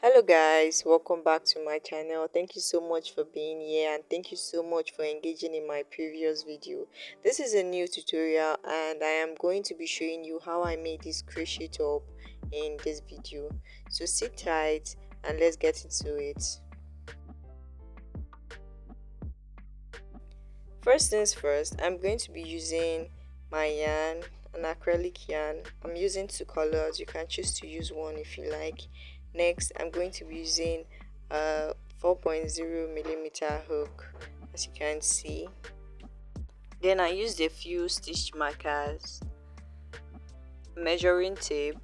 Hello guys, welcome back to my channel. Thank you so much for being here and thank you so much for engaging in my previous video. This is a new tutorial and I am going to be showing you how I made this crochet top in this video. So sit tight and let's get into it. First things first, I'm going to be using my yarn, an acrylic yarn. I'm using two colors. You can choose to use one if you like. Next, I'm going to be using a 4.0 millimeter hook, as you can see. Then I used a few stitch markers, measuring tape,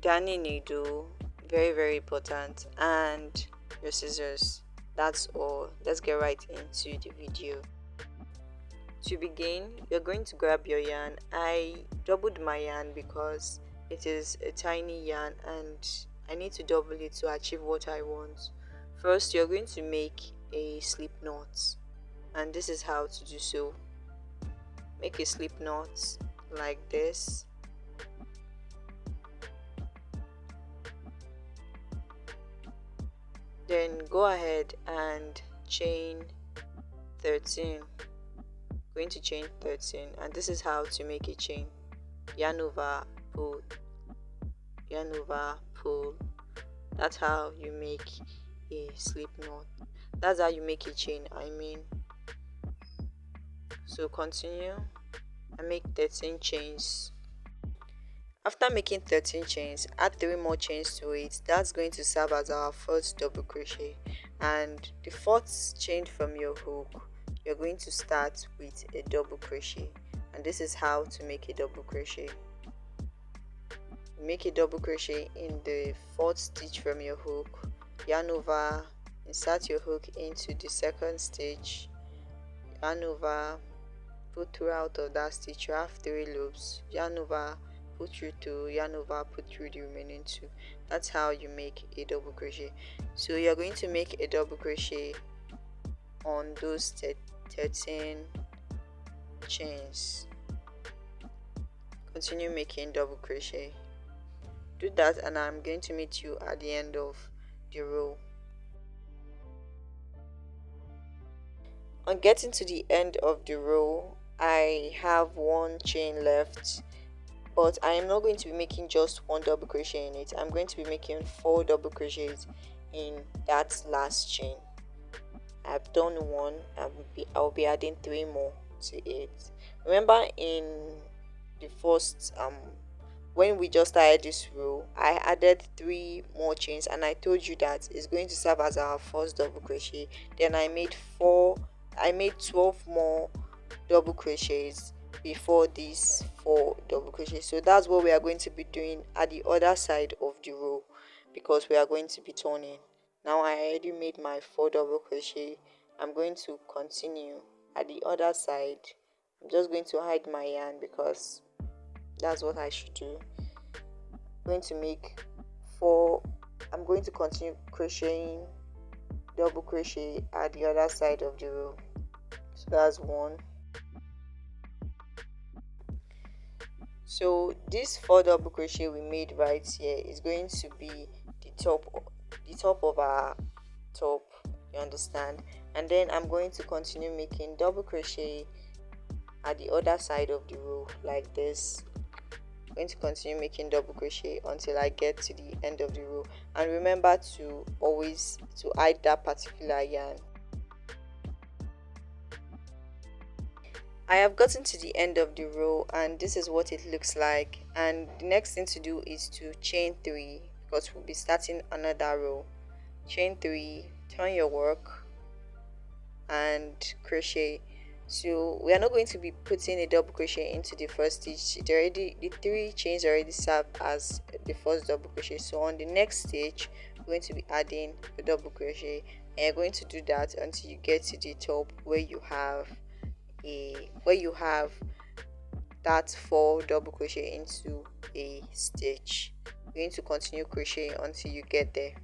darning needle, very important, and your scissors. That's all. Let's get right into the video. To begin, you're going to grab your yarn. I doubled my yarn because it is a tiny yarn and I need to double it to achieve what I want. First, you're going to make a slip knot, and this is how to do so. Make a slip knot like this. Then go ahead and chain 13. Going to chain 13, and this is how to make a chain. Yarn over, pull, yarn over, pull. That's how you make a slip knot. That's how you make a chain, I mean. So continue and make 13 chains. After making 13 chains, add 3 more chains to it. That's going to serve as our first double crochet, and the fourth chain from your hook, you're going to start with a double crochet, and this is how to make a double crochet. Make a double crochet in the fourth stitch from your hook, yarn over, insert your hook into the second stitch, yarn over, put through out of that stitch. You have 3 loops, yarn over, put through 2, yarn over, put through the remaining 2. That's how you make a double crochet. So you're going to make a double crochet on those 13 chains. Continue making double crochet. Do that and I'm going to meet you at the end of the row. On getting to the end of the row, I have 1 chain left, but I am not going to be making just 1 double crochet in it. I'm going to be making 4 double crochets in that last chain. I've done 1. I'll be adding 3 more to it. Remember in the first when we just started this row, I added 3 more chains and I told you that it's going to serve as our first double crochet. Then I made 12 more double crochets before these 4 double crochets. So that's what we are going to be doing at the other side of the row, because we are going to be turning. Now I already made my 4 double crochet. I'm going to continue at the other side. I'm just going to hide my yarn because that's what I should do. I'm going to make 4. I'm going to continue crocheting double crochet at the other side of the row. So that's 1. So this 4 double crochet we made right here is going to be the top of our top, you understand? And then I'm going to continue making double crochet at the other side of the row like this. I'm going to continue making double crochet until I get to the end of the row, and remember to always hide that particular yarn. I have gotten to the end of the row and this is what it looks like, and the next thing to do is to chain 3 because we'll be starting another row. Chain 3, turn your work and crochet. So we are not going to be putting a double crochet into the first stitch. The 3 chains already serve as the first double crochet. So on the next stitch we're going to be adding a double crochet, and you're going to do that until you get to the top where you have that 4 double crochet into a stitch. You're going to continue crocheting until you get there.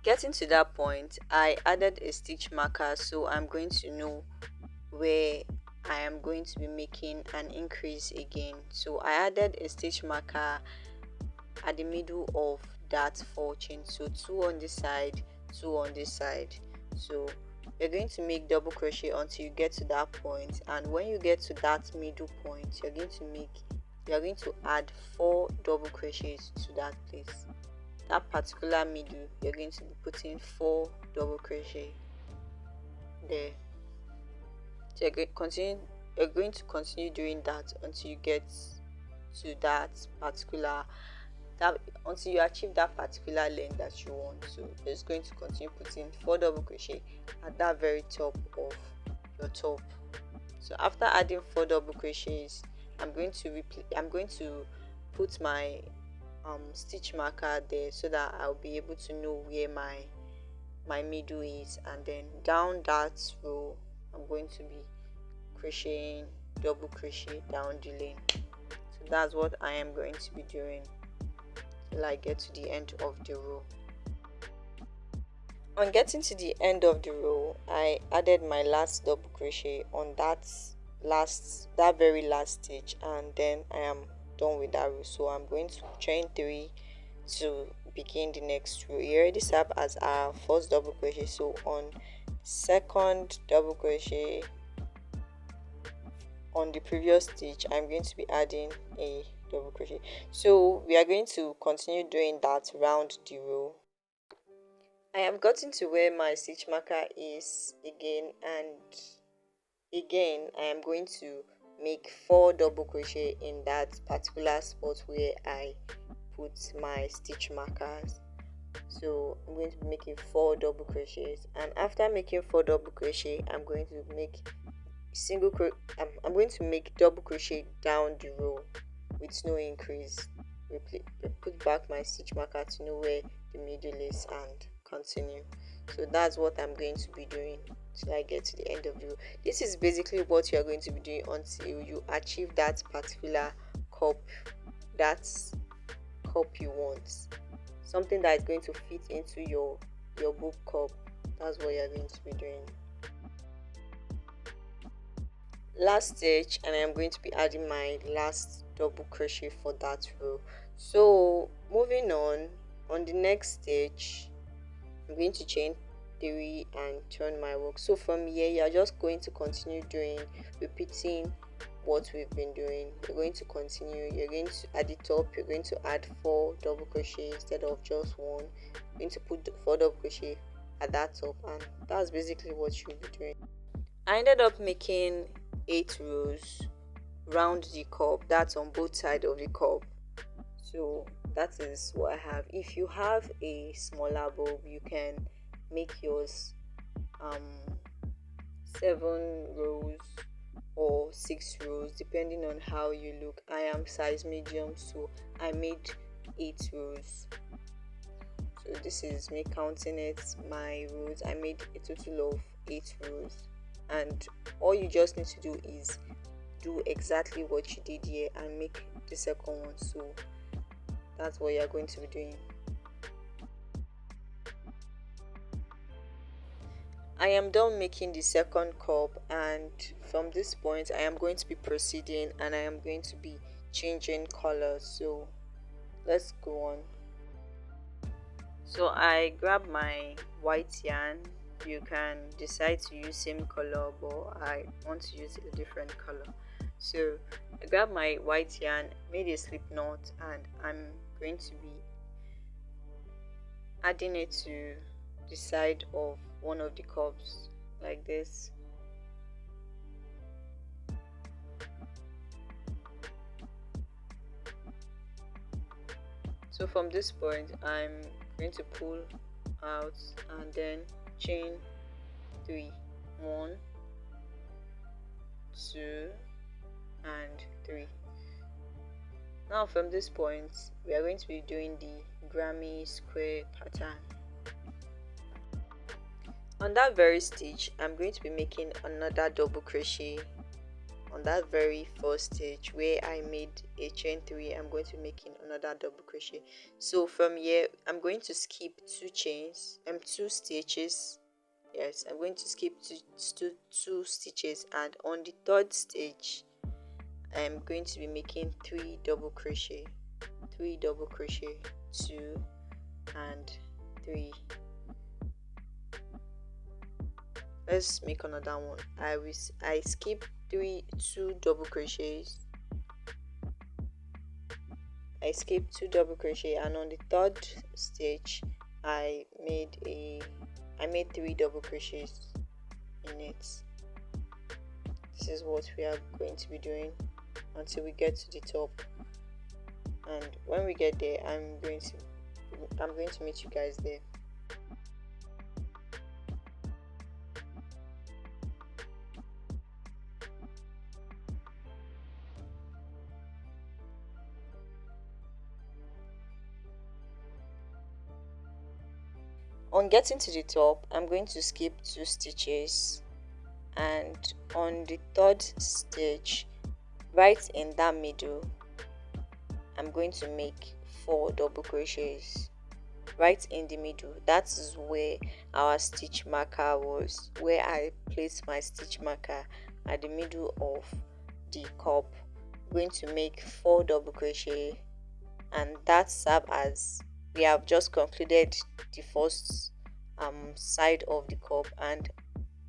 Getting to that point, I added a stitch marker, so I'm going to know where I am going to be making an increase again. So I added a stitch marker at the middle of that 4 chains, so 2 on this side, 2 on this side. So you're going to make double crochet until you get to that point, and when you get to that middle point, you're going to add 4 double crochets to that place. That particular middle, you're going to be putting 4 double crochet there. So you're going to continue doing that until you get to that particular until you achieve that particular length that you want. So you're just going to continue putting 4 double crochet at that very top of your top. So after adding 4 double crochets, I'm going to put my stitch marker there so that I'll be able to know where my middle is, and then down that row I'm going to be crocheting double crochet down the lane. So that's what I am going to be doing till I get to the end of the row. On getting to the end of the row, I added my last double crochet on that very last stitch, and then I am done with that row. So I'm going to chain 3 to begin the next row. You already serve as our first double crochet, so on second double crochet on the previous stitch, I'm going to be adding a double crochet. So we are going to continue doing that round the row. I have gotten to where my stitch marker is again, and again I am going to make 4 double crochet in that particular spot where I put my stitch markers. So I'm going to be making 4 double crochets, and after making 4 double crochet, I'm going to make I'm going to make double crochet down the row with no increase. Put back my stitch marker to know where the middle is and continue. So that's what I'm going to be doing till I get to the end of the row. This is basically what you are going to be doing until you achieve that particular cup you want, something that is going to fit into your book cup. That's what you're going to be doing. Last stitch, and I'm going to be adding my last double crochet for that row. So moving on the next stitch, I'm going to chain 3 and turn my work. So from here you're just going to continue repeating what we've been doing. You're going to continue. You're going to, at the top, you're going to add 4 double crochet instead of just 1. You're going to put 4 double crochet at that top, and that's basically what you'll be doing. I ended up making 8 rows round the cup. That's on both sides of the cup. So that is what I have. If you have a smaller bulb, you can make yours 7 rows or 6 rows depending on how you look. I am size medium, so I made 8 rows. So this is me counting my rows. I made a total of 8 rows, and all you just need to do is do exactly what you did here and make the second one. So that's what you're going to be doing. I am done making the second cup, and from this point I am going to be proceeding, and I am going to be changing colors. So let's go on. So I grab my white yarn. You can decide to use same color, but I want to use a different color. So I grab my white yarn, made a slip knot, and I'm going to be adding it to the side of one of the cups like this. So from this point I'm going to pull out and then chain 3, 1, 2 and 3. Now from this point we are going to be doing the Grammy square pattern. On that very stitch I'm going to be making another double crochet. On that very first stitch where I made a chain 3, I'm going to be making another double crochet. So from here I'm going to skip 2 stitches. Yes, I'm going to skip two stitches, and on the third stitch I'm going to be making 3 double crochet, 2, and 3. Let's make another one. I skip 2 double crochets. I skipped 2 double crochet, and on the third stitch I made 3 double crochets in it. This is what we are going to be doing until we get to the top, and when we get there I'm going to meet you guys there. On getting to the top, I'm going to skip 2 stitches, and on the third stitch, right in that middle, I'm going to make 4 double crochets right in the middle. That is where our stitch marker was, where I placed my stitch marker at the middle of the cup. I'm going to make 4 double crochet, and that serves as we have just concluded the first side of the cup, and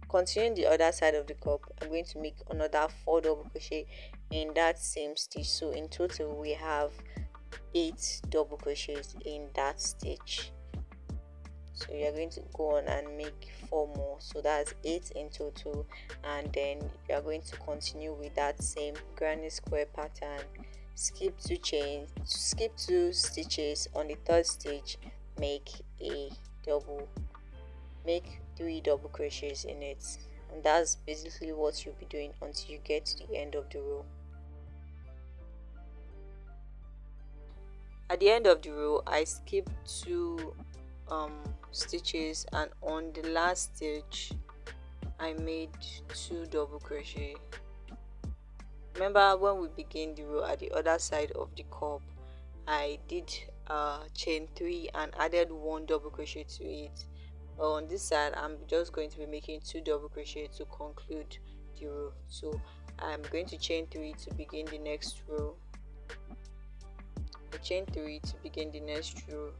continuing the other side of the cup, I'm going to make another 4 double crochet in that same stitch. So in total we have 8 double crochets in that stitch. So you're going to go on and make 4 more, so that's 8 in total, and then you're going to continue with that same granny square pattern. Skip 2 stitches on the third stitch, make 3 double crochets in it, and that's basically what you'll be doing until you get to the end of the row. At the end of the row, I skip 2 stitches, and on the last stitch I made 2 double crochet. Remember when we begin the row at the other side of the cup, I did chain 3 and added 1 double crochet to it. But on this side I'm just going to be making 2 double crochet to conclude the row. So I'm going to chain 3 to begin the next row. I chain 3 to begin the next row,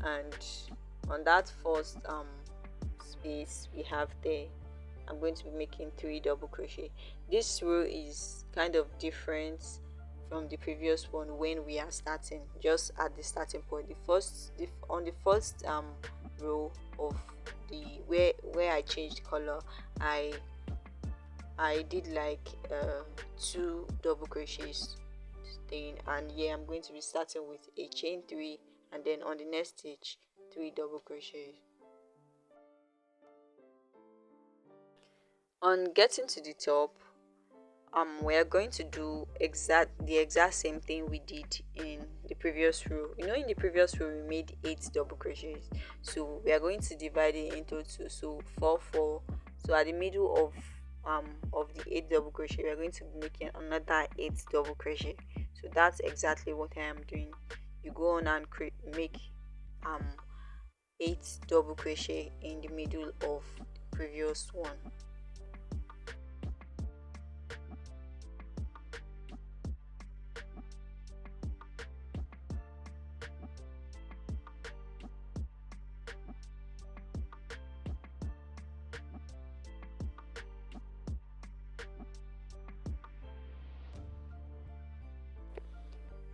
and on that first space we have there, I'm going to be making 3 double crochet. This row is kind of different from the previous one when we are starting, just at the starting point. On the first row of the where I changed color, I did like 2 double crochets thing, and yeah, I'm going to be starting with a chain 3, and then on the next stitch 3 double crochets. On getting to the top, we are going to do the exact same thing we did in the previous row. In the previous row we made 8 double crochets, so we are going to divide it into 2, so 4 4. So at the middle of the 8 double crochet, we are going to be making another 8 double crochet. So that's exactly what I am doing. You go on and make 8 double crochet in the middle of the previous one.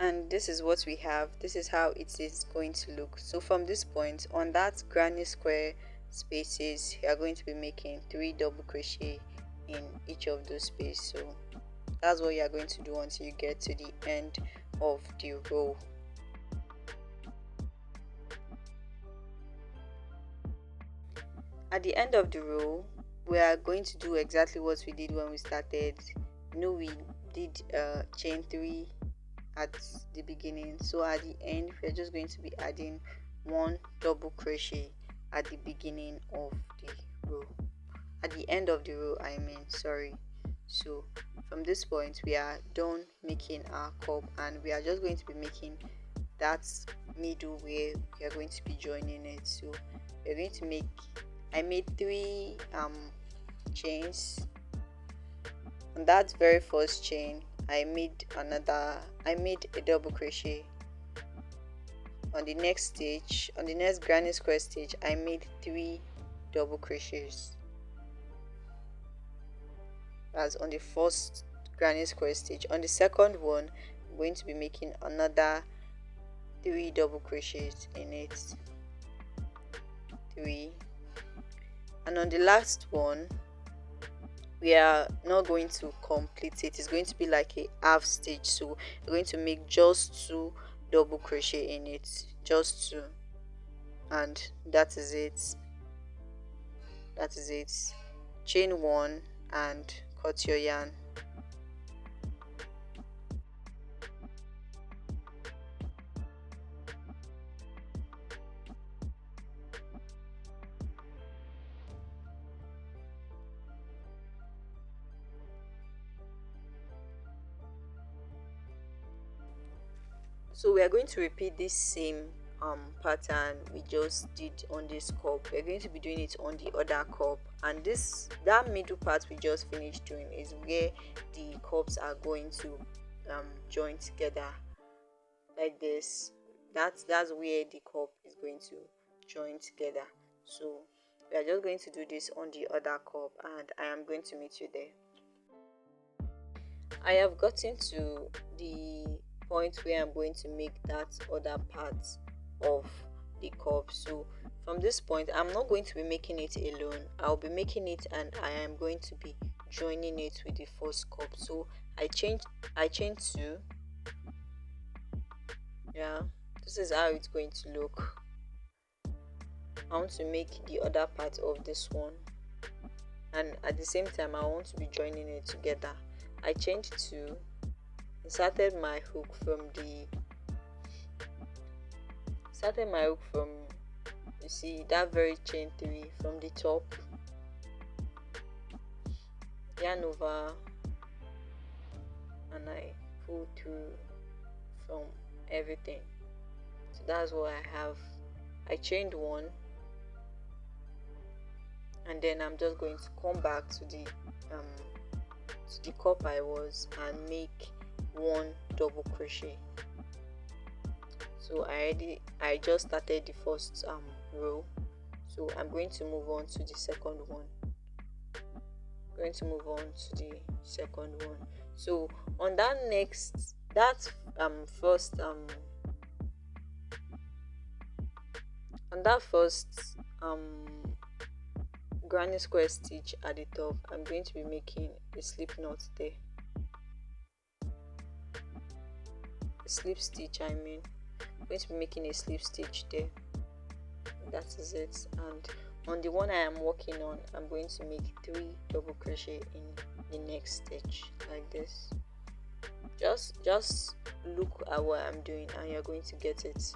And this is what we have. This is how it is going to look. So from this point on that granny square spaces, you are going to be making 3 double crochet in each of those spaces. So that's what you are going to do until you get to the end of the row. At the end of the row, we are going to do exactly what we did when we started. We did chain 3 at the beginning, so at the end we're just going to be adding 1 double crochet at the beginning of the row, at the end of the row sorry. So from this point we are done making our cup, and we are just going to be making that middle where we are going to be joining it. So we're going to I made 3 chains. On that very first chain I made a double crochet. on the next stitch, on the next granny square stitch, I made 3 double crochets. That's on the first granny square stitch. On the second one, I'm going to be making another 3 double crochets in it. 3. And on the last one, we are not going to complete it. It's going to be like a half stitch, so we're going to make just 2 double crochet in it, just 2, and that is it. Chain 1 and cut your yarn. So we are going to repeat this same pattern we just did on this cup. We're going to be doing it on the other cup, and that middle part we just finished doing is where the cups are going to join together like this. That's where the cup is going to join together. So we are just going to do this on the other cup, and I am going to meet you there. I have gotten to the point where I'm going to make that other part of the cup. So from this point, I'm not going to be making it alone. I'll be making it, and I am going to be joining it with the first cup. So I chain 2. Yeah, this is how it's going to look. I want to make the other part of this one, and at the same time I want to be joining it together. I chained 2, inserted my hook from you see that very chain 3 from the top, yarn over, and I pull through from everything. So that's what I have. I chained 1, and then I'm just going to come back to the cup I was and make 1 double crochet. So I just started the first row, so I'm going to move on to the second one. So on that first granny square stitch at the top, I'm going to be making a slip knot there, a slip stitch. I'm going to be making a slip stitch there. That is it. And on the one I am working on, I'm going to make 3 double crochet in the next stitch like this. Just look at what I'm doing, and you're going to get it.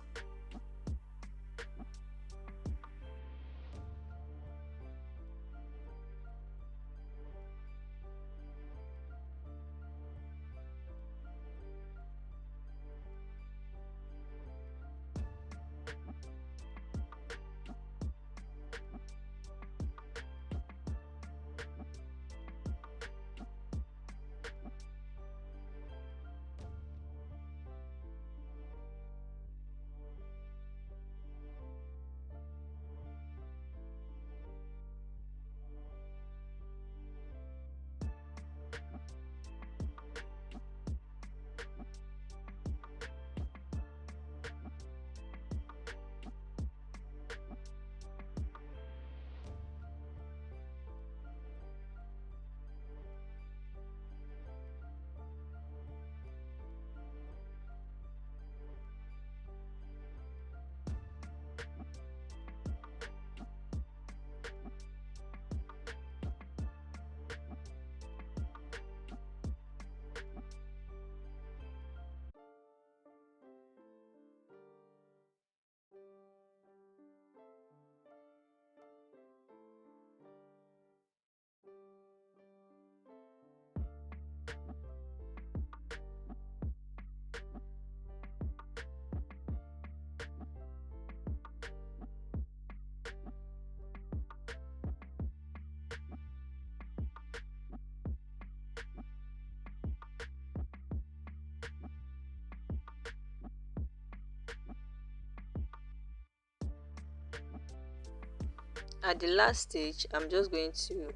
At the last stage, I'm just going to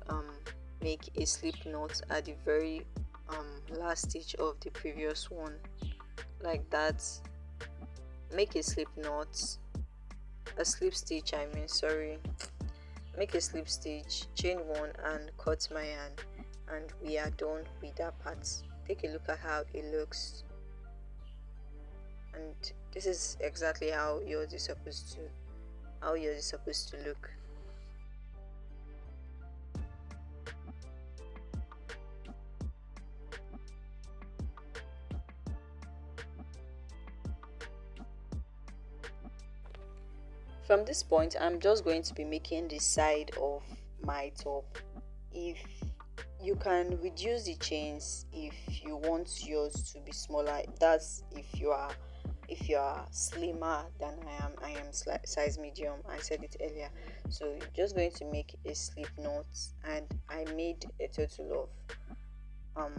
make a slip knot at the very last stitch of the previous one, like that. Make a slip knot, a slip stitch, I mean, sorry, make a slip stitch, chain one, and cut my yarn, and we are done with that part. Take a look at how it looks, and this is exactly how yours is supposed to look. From this point, I'm just going to be making the side of my top. If you can reduce the chains if you want yours to be smaller, that's if you are slimmer than I am size medium. I said it earlier. So you're just going to make a slip knot, and I made a total of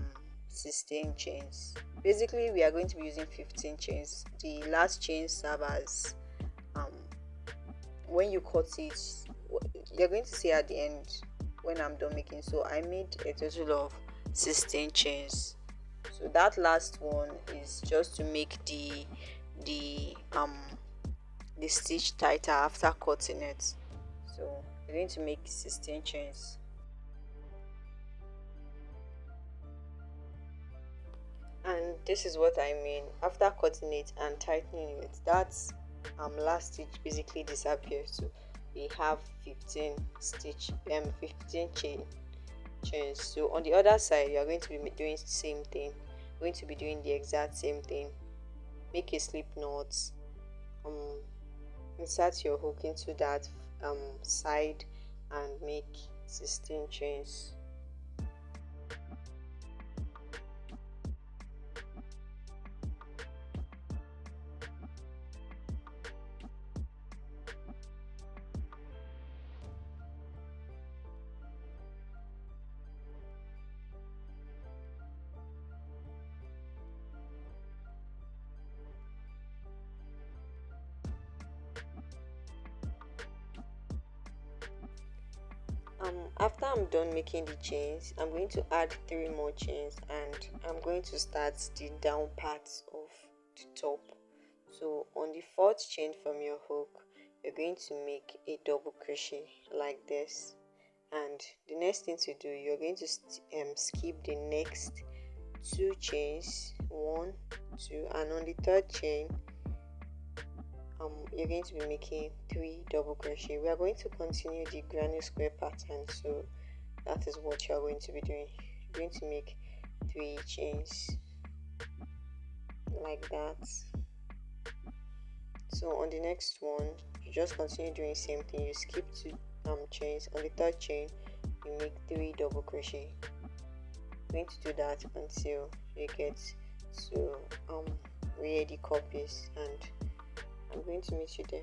16 chains. Basically, we are going to be using 15 chains. The last chain serves as when you cut it, you're going to see at the end when I'm done making. So I made a total of 16 chains. So that last one is just to make the um the stitch tighter after cutting it. So you're going to make 16 chains. And this is what I mean after cutting it and tightening it. That's last stitch basically disappears. So we have 15 stitch 15 chains. So on the other side, you are going to be doing the same thing, going to be doing the exact same thing. Make a slip knot, insert your hook into that side, and make 16 chains. After I'm done making the chains, I'm going to add 3 more chains, and I'm going to start the down part of the top. So on the 4th chain from your hook, you're going to make a double crochet like this, and the next thing to do, you're going to skip the next 2 chains, 1 2, and on the 3rd chain you're going to be making 3 double crochet. We are going to continue the granny square pattern, so that is what you are going to be doing. You're going to make 3 chains like that. So on the next one, you just continue doing the same thing. You skip 2 chains. On the 3rd chain, you make 3 double crochet. You're going to do that until you get to where the cup is, and I'm going to meet you there.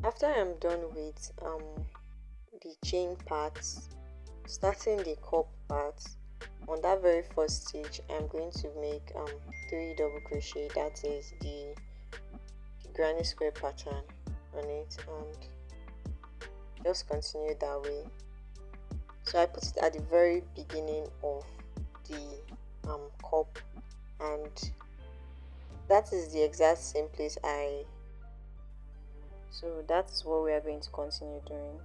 After I'm done with the chain parts, starting the cup part, on that very first stitch I'm going to make 3 double crochet. That is the granny square pattern on it, and just continue that way. So I put it at the very beginning of the cup, and that is the exact same place so that's what we are going to continue doing.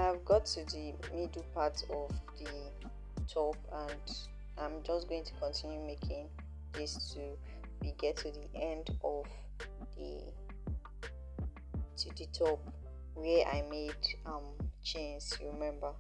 I've got to the middle part of the top, and I'm just going to continue making this to we get to the end of the top where I made chains, you remember.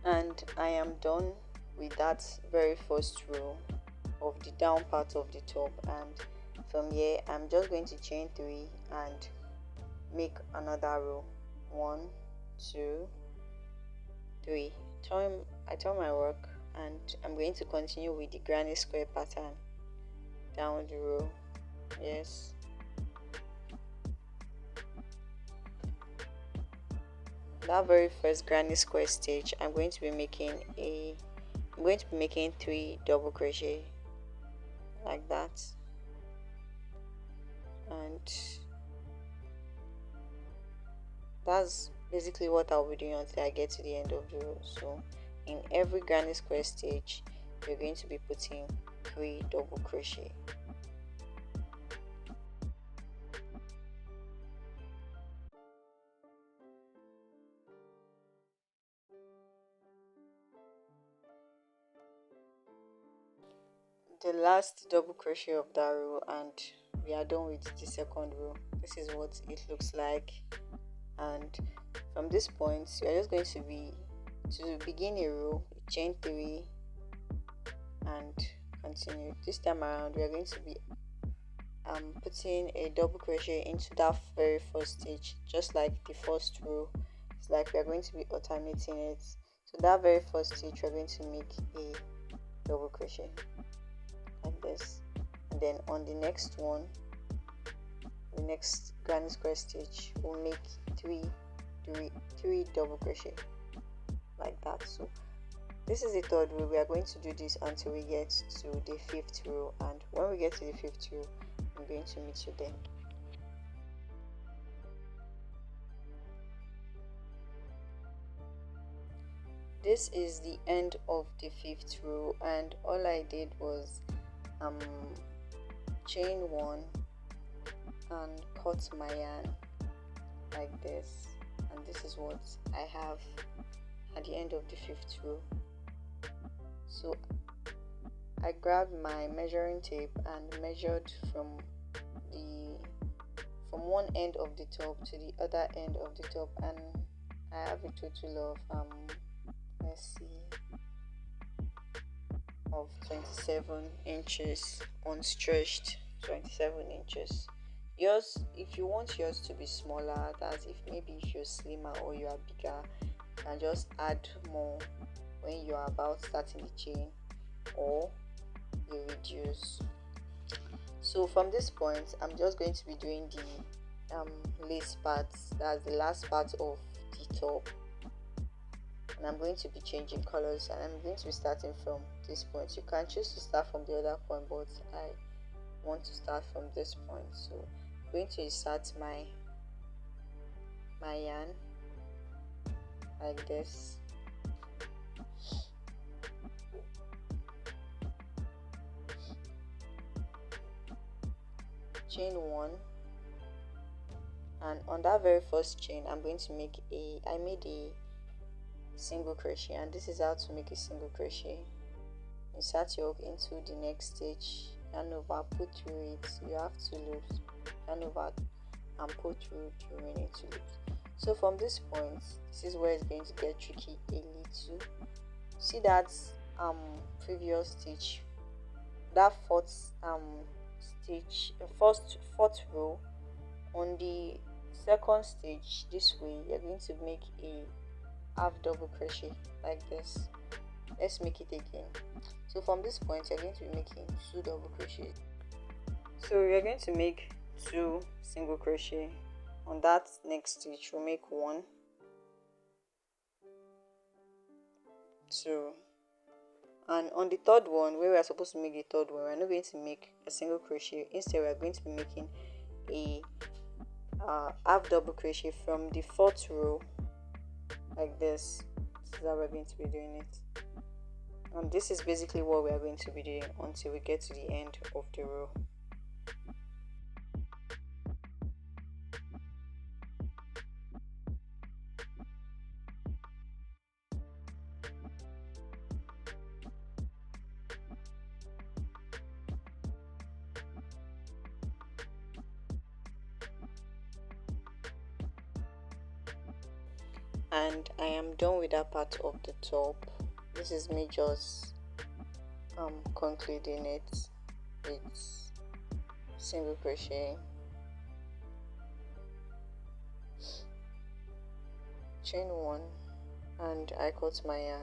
And I am done with that very first row of the down part of the top, and from here I'm just going to chain 3 and make another row. 1, 2, 3. I turn my work, and I'm going to continue with the granny square pattern down the row. Yes. That very first granny square stitch, I'm going to be making 3 double crochet like that, and that's basically what I'll be doing until I get to the end of the row. So in every granny square stitch, you're going to be putting 3 double crochet. The last double crochet of that row, and we are done with the second row. This is what it looks like, and from this point you are just going to begin a row, chain 3 and continue. This time around we are going to be putting a double crochet into that very first stitch, just like the first row. It's like we are going to be alternating it. So that very first stitch we're going to make a double crochet like this, and then on the next one, the next granny square stitch, we'll make three double crochet like that. So this is the third row. We are going to do this until we get to the 5th row, and when we get to the 5th row, I'm going to meet you there. This is the end of the 5th row, and all I did was chain 1 and cut my yarn like this, and this is what I have at the end of the 5th row. So I grabbed my measuring tape and measured from one end of the top to the other end of the top, and I have a total of let's see, of 27 inches unstretched. 27 inches. Yours, if you want yours to be smaller, that's if maybe if you're slimmer or you are bigger, you can just add more when you are about starting the chain, or you reduce. So from this point, I'm just going to be doing the lace parts. That's the last part of the top, and I'm going to be changing colors, and I'm going to be starting from this point. You can choose to start from the other point, but I want to start from this point. So I'm going to insert my yarn like this, chain 1, and on that very first chain I'm going to make I made a single crochet, and this is how to make a single crochet. Insert your hook into the next stitch, yarn over, pull through it. You have 2 loops, yarn over and pull through the remaining 2 loops. So from this point, this is where it's going to get tricky a little. See that previous stitch, that fourth stitch, fourth row, on the second stitch this way, you're going to make a half double crochet like this. Let's make it again. So from this point, you're going to be making 2 double crochets. So we're going to make 2 single crochet. On that next stitch, we'll make 1, 2, and on the third one, where we are supposed to make the third one, we're not going to make a single crochet. Instead, we are going to be making a half double crochet from the 4th row like this. This is how we're going to be doing it, and this is basically what we are going to be doing until we get to the end of the row. And I am done with that part of the top. This is me just concluding it with single crochet, chain 1, and I cut my yarn.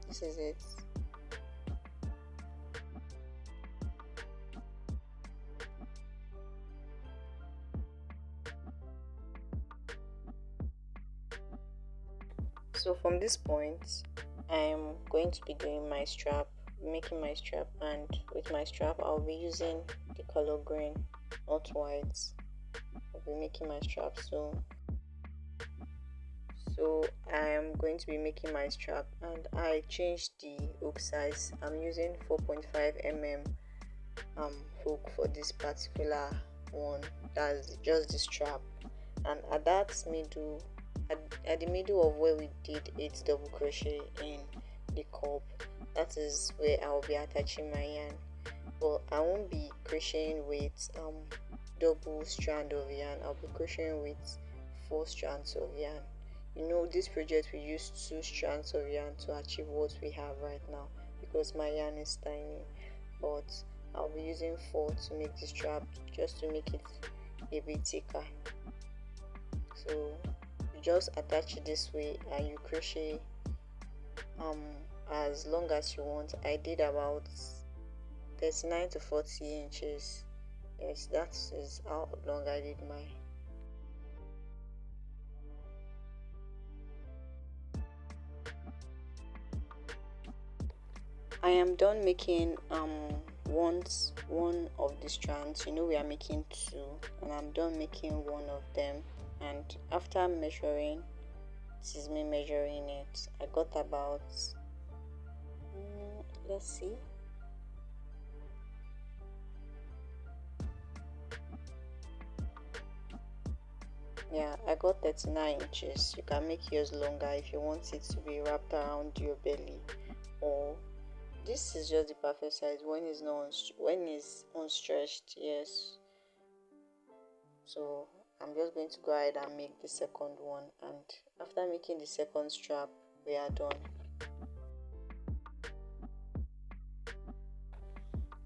This is it. So from this point, I am going to be doing my strap be making my strap, and with my strap I'll be using the color green, not white. I'll be making my strap soon. So I am going to be making my strap, and I changed the hook size. I'm using 4.5 mm hook for this particular one. That's just the strap, and at that middle, at the middle of where we did 8 double crochet in the cup, that is where I'll be attaching my yarn. But I won't be crocheting with double strand of yarn. I'll be crocheting with 4 strands of yarn. You know, this project we used 2 strands of yarn to achieve what we have right now, because my yarn is tiny. But I'll be using 4 to make the strap, just to make it a bit thicker. So you just attach it this way, and you crochet as long as you want. I did about 39 to 40 inches. Yes, that is how long I did mine. I am done making one of the strands. You know, we are making 2, and I'm done making one of them. And after measuring, this is me measuring it, I got about let's see, yeah, I got 39 inches. You can make yours longer if you want it to be wrapped around your belly, or this is just the perfect size when it's not when it's unstretched. Yes, so I'm just going to go ahead and make the second one, and after making the second strap, we are done.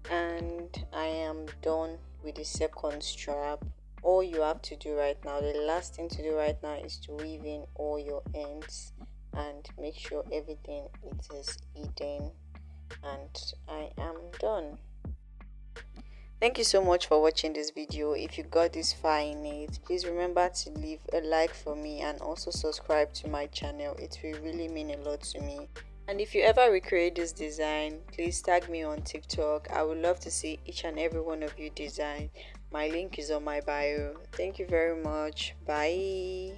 And I am done with the second strap. All you have to do right now, the last thing to do right now, is to weave in all your ends and make sure everything it is hidden, and I am done. Thank you so much for watching this video. If you got this far in it, please remember to leave a like for me, and also subscribe to my channel. It will really mean a lot to me. And if you ever recreate this design, please tag me on TikTok. I would love to see each and every one of you design. My link is on my bio. Thank you very much. Bye.